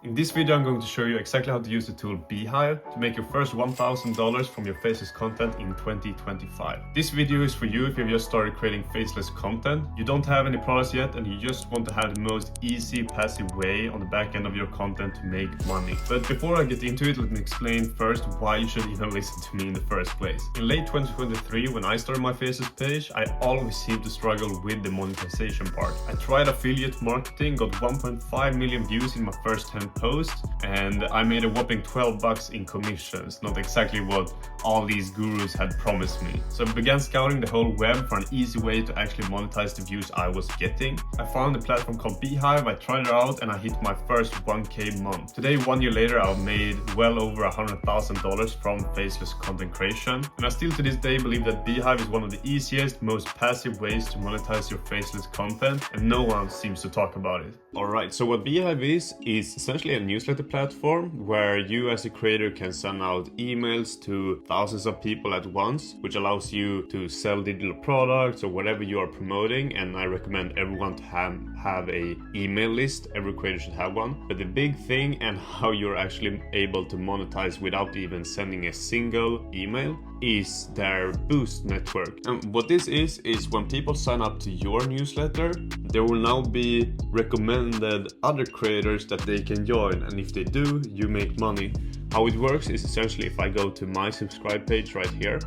In this video, I'm going to show you exactly how to use the tool Beehiiv to make your first $1,000 from your faceless content in 2025. This video is for you if you've just started creating faceless content, you don't have any products yet, and you just want to have the most easy, passive way on the back end of your content to make money. But before I get into it, let me explain first why you should even listen to me in the first place. In late 2023, when I started my faceless page, I always seemed to struggle with the monetization part. I tried affiliate marketing, got 1.5 million views in my first 10 posts, and I made a whopping $12 in commissions, not exactly what all these gurus had promised me. So I began scouting the whole web for an easy way to actually monetize the views I was getting. I found a platform called Beehiiv, I tried it out, and I hit my first 1K month. Today, 1 year later, I've made well over $100,000 from faceless content creation, and I still to this day believe that Beehiiv is one of the easiest, most passive ways to monetize your faceless content, and no one seems to talk about it. Alright, so what Beehiiv is essentially a newsletter platform where you as a creator can send out emails to thousands of people at once, which allows you to sell digital products or whatever you are promoting. And I recommend everyone to have a email list. Every creator should have one. But the big thing and how you're actually able to monetize without even sending a single email is their boost network. And what this is when people sign up to your newsletter, there will now be recommended other creators that they can join, and if they do, you make money. How it works is essentially if I go to my subscribe page right here,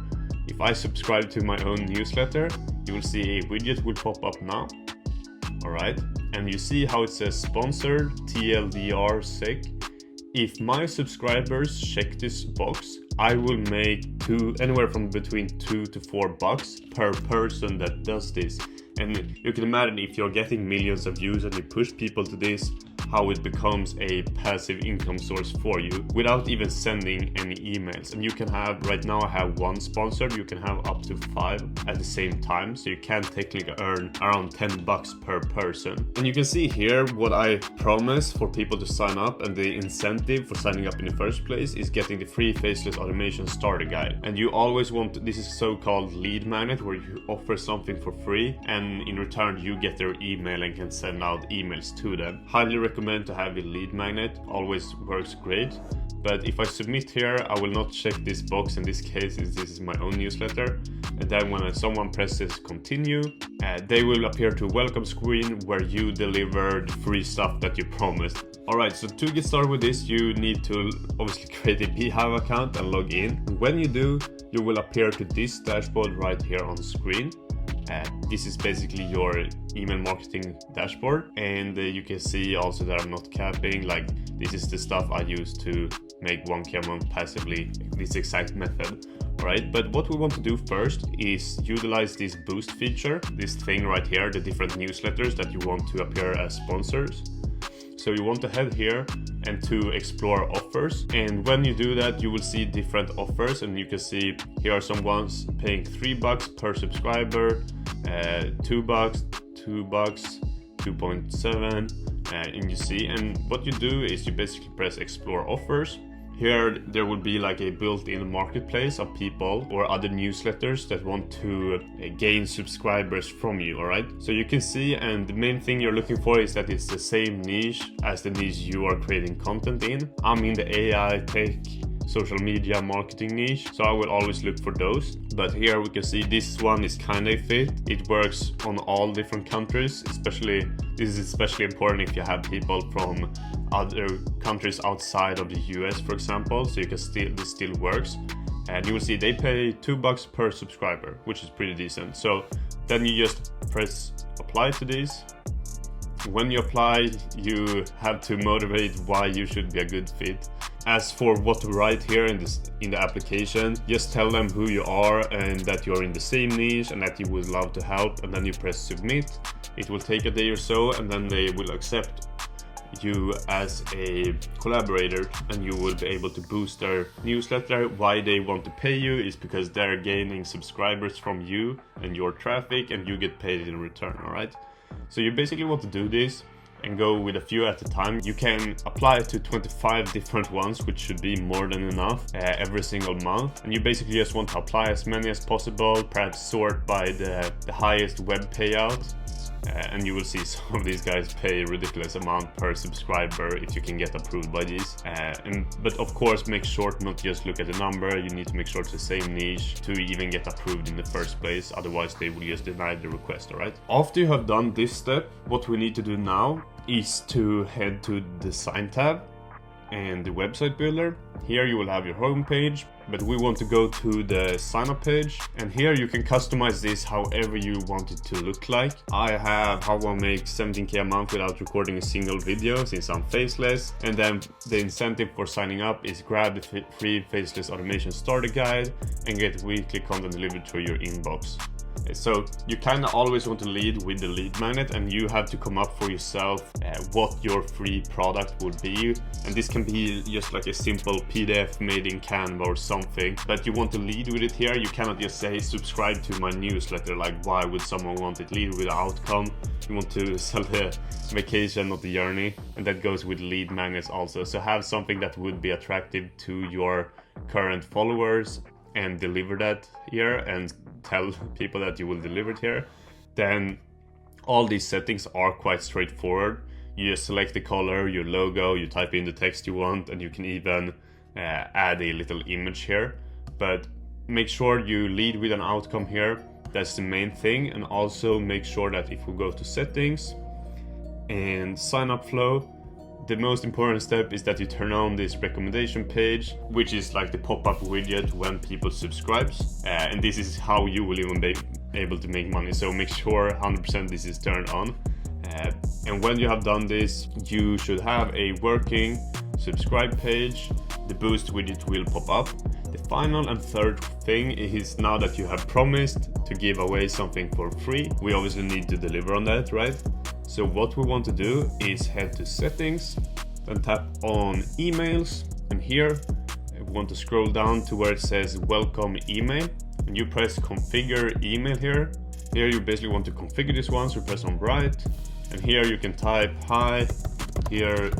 if I subscribe to my own newsletter, you will see a widget will pop up now. Alright, and you see how it says sponsored TLDR SEC. If my subscribers check this box, I will make anywhere from between $2 to $4 per person that does this. And you can imagine if you're getting millions of views and you push people to this, how it becomes a passive income source for you without even sending any emails. And you can have, right now I have one sponsored, you can have up to 5 at the same time. So you can technically earn around $10 per person. And you can see here what I promise for people to sign up, and the incentive for signing up in the first place is getting the free faceless automation starter guide. And you always want, this is so-called lead magnet, where you offer something for free and in return you get their email and can send out emails to them. Highly recommend to have a lead magnet, always works great. But if I submit here, I will not check this box. In this case, this is my own newsletter. And then when someone presses continue, they will appear to a welcome screen where you delivered free stuff that you promised. Alright, so to get started with this, you need to obviously create a Beehiiv account and log in. And when you do, you will appear to this dashboard right here on the screen. This is basically your email marketing dashboard, and you can see also that I'm not capping. Like, this is the stuff I use to make 1K a month passively, this exact method. Alright, but what we want to do first is utilize this boost feature, this thing right here, the different newsletters that you want to appear as sponsors. So you want to head here and to explore offers, and when you do that you will see different offers, and you can see here are some ones paying $3 per subscriber, $2, $2, 2.7, and you see, and what you do is you basically press explore offers. Here there will be like a built-in marketplace of people or other newsletters that want to gain subscribers from you, alright? So you can see, and the main thing you're looking for is that it's the same niche as the niche you are creating content in. I'm in the AI, tech, social media marketing niche, so I will always look for those. But here we can see this one is kind of fit. It works on all different countries, especially this is especially important if you have people from other countries outside of the US, for example, so you can this still works. And you will see they pay $2 per subscriber, which is pretty decent. So then you just press apply to this. When you apply, you have to motivate why you should be a good fit. As for what to write here in the application, just tell them who you are and that you're in the same niche and that you would love to help, and then you press submit. It will take a day or so, and then they will accept you as a collaborator, and you will be able to boost their newsletter. Why they want to pay you is because they're gaining subscribers from you and your traffic, and you get paid in return. Alright, so you basically want to do this and go with a few at a time. You can apply to 25 different ones, which should be more than enough every single month. And you basically just want to apply as many as possible, perhaps sort by the highest web payout. and you will see some of these guys pay a ridiculous amount per subscriber if you can get approved by these. But of course, make sure to not just look at the number. You need to make sure it's the same niche to even get approved in the first place. Otherwise, they will just deny the request. All right. After you have done this step, what we need to do now is to head to the Design tab and the website builder. Here you will have your home page, but we want to go to the sign up page, and here you can customize this however you want it to look like. I have how I make 17k a month without recording a single video since I'm faceless, and then the incentive for signing up is grab the free Faceless automation starter guide and get weekly content delivered to your inbox. So you kind of always want to lead with the lead magnet, and you have to come up for yourself what your free product would be. And this can be just like a simple PDF made in Canva or something, but you want to lead with it here. You cannot just say subscribe to my newsletter. Like, why would someone want it? Lead with the outcome. You want to sell the vacation, not the journey, and that goes with lead magnets also. So have something that would be attractive to your current followers and deliver that here and tell people that you will deliver it here. Then all these settings are quite straightforward. You just select the color, your logo, you type in the text you want, and you can even add a little image here. But make sure you lead with an outcome here. That's the main thing. And also make sure that if we go to settings and sign up flow, the most important step is that you turn on this recommendation page, which is like the pop-up widget when people subscribes. And this is how you will even be able to make money. So make sure 100% this is turned on. And when you have done this, you should have a working subscribe page. The boost widget will pop up. The final and third thing is, now that you have promised to give away something for free, we obviously need to deliver on that, right? So what we want to do is head to settings, then tap on emails, and here we want to scroll down to where it says welcome email, and you press configure email here. Here you basically want to configure this one, so press on write, and here you can type hi, here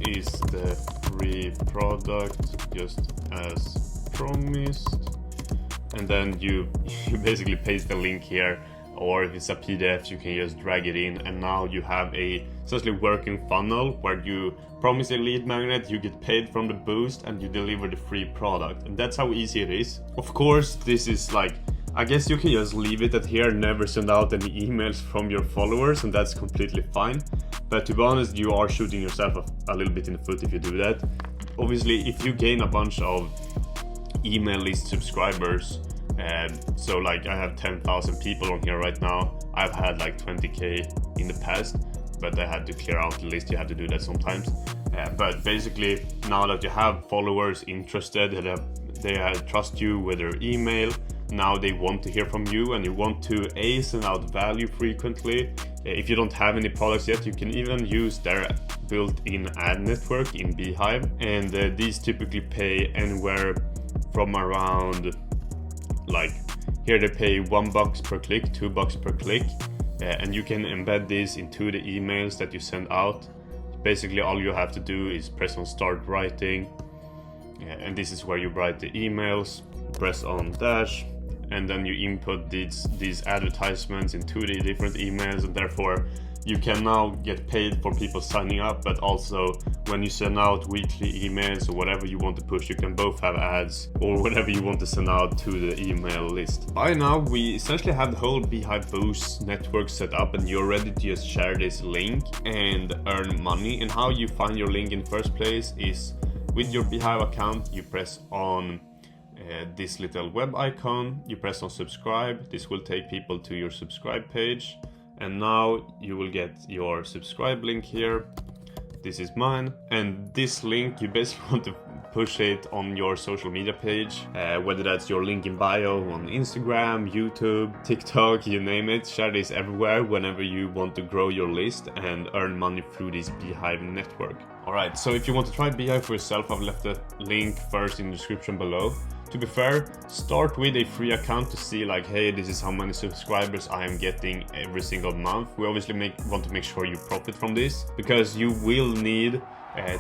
is the free product just as promised, and then you basically paste the link here. Or if it's a PDF, you can just drag it in, and now you have a essentially working funnel where you promise a lead magnet, you get paid from the boost, and you deliver the free product. And that's how easy it is. Of course, this is like, I guess you can just leave it at here, never send out any emails from your followers, and that's completely fine. But to be honest, you are shooting yourself a little bit in the foot if you do that. Obviously, if you gain a bunch of email list subscribers, so like I have 10,000 people on here right now. I've had like 20k in the past, but I had to clear out the list. You have to do that sometimes. But basically, now that you have followers interested, they trust you with their email, now they want to hear from you, and you want to send out value frequently. If you don't have any products yet, you can even use their built-in ad network in Beehiiv, and these typically pay anywhere from around, like here they pay $1 per click, $2 per click, and you can embed this into the emails that you send out. Basically all you have to do is press on start writing, and this is where you write the emails. Press on dash, and then you input these advertisements into the different emails, and therefore you can now get paid for people signing up, but also when you send out weekly emails or whatever you want to push, you can both have ads or whatever you want to send out to the email list. By now, we essentially have the whole Beehiiv Boost network set up, and you're ready to just share this link and earn money. And how you find your link in the first place is with your Beehiiv account. You press on this little web icon, you press on subscribe. This will take people to your subscribe page. And now you will get your subscribe link here. This is mine. And this link, you basically want to push it on your social media page, whether that's your link in bio on Instagram, YouTube, TikTok, you name it. Share this everywhere whenever you want to grow your list and earn money through this Beehiiv network. Alright, so if you want to try Beehiiv for yourself, I've left the link first in the description below. To be fair, start with a free account to see like, hey, this is how many subscribers I am getting every single month. We obviously want to make sure you profit from this, because you will need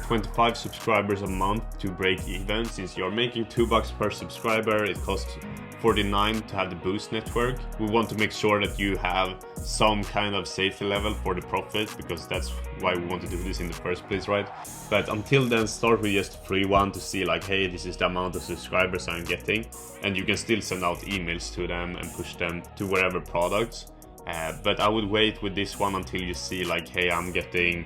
25 subscribers a month to break even. Since you're making $2 per subscriber, it costs $49 to have the boost network. We want to make sure that you have some kind of safety level for the profit, because that's why we want to do this in the first place, right? But until then, start with just a free one to see like, hey, this is the amount of subscribers I'm getting, and you can still send out emails to them and push them to wherever products. But I would wait with this one until you see like, hey, I'm getting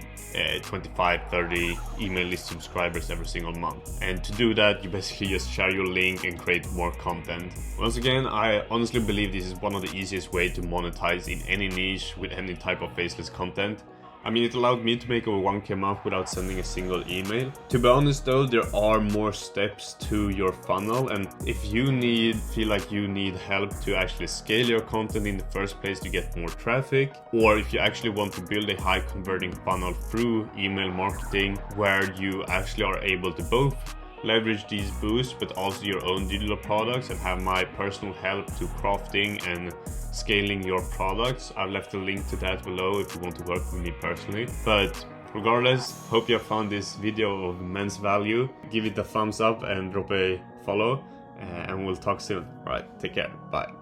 25, 30 email list subscribers every single month. And to do that, you basically just share your link and create more content. Once again, I honestly believe this is one of the easiest ways to monetize in any niche with any type of faceless content. I mean, it allowed me to make over 1K a month without sending a single email. To be honest though, there are more steps to your funnel, and if you feel like you need help to actually scale your content in the first place to get more traffic, or if you actually want to build a high converting funnel through email marketing where you actually are able to both leverage these boosts but also your own digital products and have my personal help to crafting and scaling your products, I've left a link to that below if you want to work with me personally. But regardless, hope you have found this video of immense value. Give it a thumbs up and drop a follow, and we'll talk soon. All right, take care, bye.